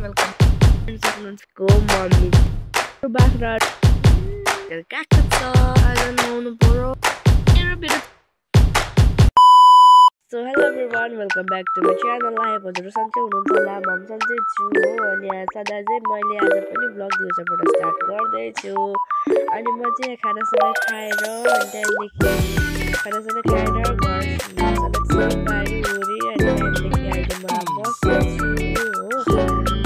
welcome सक्नुहुन्छ को mummy बाख्रा काको छ आजन आउनु पर्यो So hello everyone, welcome back to my channel. I hope हजुर सन्चै हुनुहुन्छ होला, म पनि सन्चै छु हो। अनि सदा चाहिँ मैले आज पनि भ्लग दिउँसोबाट स्टार्ट गर्दै छु। अनि म चाहिँ खानासाना खाएर अनि त्यहाँदेखि खानासाना खाएर घर सडक बारी ओरी अनि त्यहाँदेखि अहिले म बस्छु हो।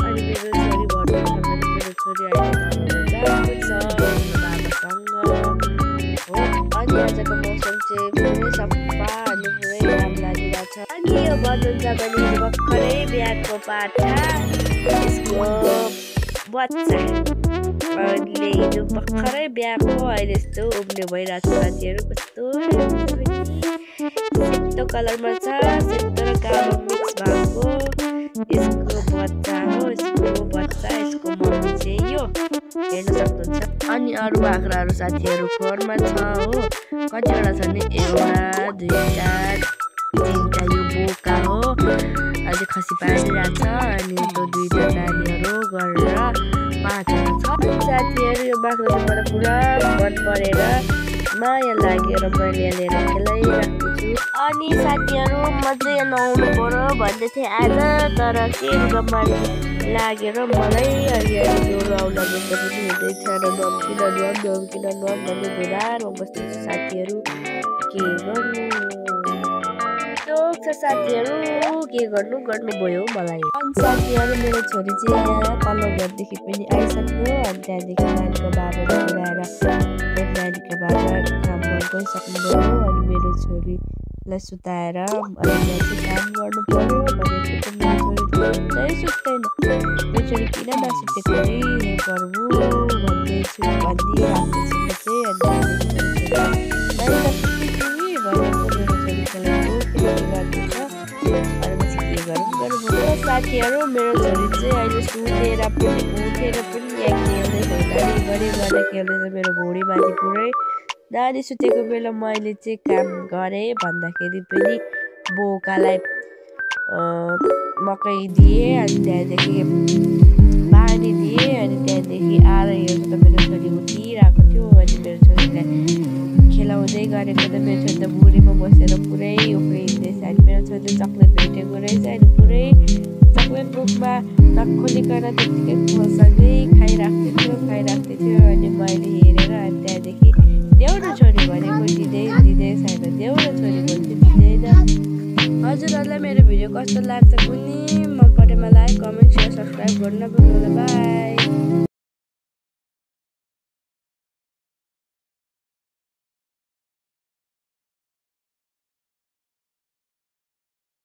अनि मेरो छोरी भर्नु छ भने मेरो छोरी अहिले गएको छ बाबासँग हो। अनि आजको मौसम चाहिँ पुरै सफा अनि पुरै राम्रो लागिरहेछ। अनि यो भन्नुहुन्छ भने भर्खरै बिहाको पाठा यसको बच्चा अहिले हिजो भर्खरै बिहाको अहिले यस्तो उब्ने भइरहेको छ साथीहरू। कस्तो सेतो कलरमा छ, सेतो र कालो मिक्स भएको यसको बच्चा हो। यसको बच्चा यसको मम्मी चाहिँ यो हेर्न सक्नुहुन्छ। अनि अरू बाख्राहरू साथीहरू खोरमा छ हो। कतिवटा छ भने एउटा दुईटा तिनटा यो बोका हो। अझै खसी पारिरहेको छ। अनि त्यो दुईटा नानीहरू गरेर पाँचवटा छ। साथीहरू यो बाख्रा चाहिँ मलाई पुरा मन परेर माया लागेर मैले लिएर खेलाइरहेको छु। अनि साथीहरू म चाहिँ नुहाउनु पर्यो भन्दै थिएँ आज, तर के गम्मारी लागेर मलाई अलि ज्वरो आउला जस्तो पनि हुँदै थियो र नम्किन भन्ने धुरारमा बस्दैछु साथीहरू। के गर्नु साथीहरू, के गर्नु भयो मलाई। अनि साथीहरू मेरो छोरी चाहिँ यहाँ तल्लो घरदेखि पनि आइसक्यो। अनि त्यहाँदेखि नानीको बाबा पुऱ्याएर नानीको बाबा काम गर्न गइसक्नुभयो। अनि मेरो छोरीलाई सुताएर अनि म चाहिँ काम गर्नु पर्यो भनेपछि मेरो छोरी चाहिँ सुत्दैन। मेरो छोरी किन नसुतेको नि हे प्रभु भन्दैछु भनिरहेको छु म चाहिँ। साथीहरू मेरो छोरी चाहिँ अहिले सुतेर पनि उठेर पनि यहाँ खेल्दैछ, घरि खेल्दैछ मेरो भुँडी माथि पुरै। नानी सुतेको बेला मैले चाहिँ काम गरेँ भन्दाखेरि पनि बोकालाई मकै दिएँ। अनि त्यहाँदेखि पानी दिएँ। अनि त्यहाँदेखि आएर हेर्नु त मेरो छोरी उठिरहेको थियो। अनि मेरो छोरीलाई खेलाउँदै गरेको त मेरो छोरी त भुँडीमा बसेर पुरै उफ्रिँदैछ। अनि मेरो छोरीले चक्लेट भेटेको रहेछ। अनि पुरै चक्लेट मुखमा नखोलिकन त्यतिकै खोलसँगै खाइराख्दै थियो। अनि मैले हेरेर अनि त्यहाँदेखि देउन छोरी भनेको दिँदैन देउन छोरी भन्छु दिँदैन। हजुरहरूलाई मेरो भिडियो कस्तो लाग्छ कुनै मन परेमा लाइक कमेन्ट सेयर सब्सक्राइब गर्न नबिर्सनु होला। बाई।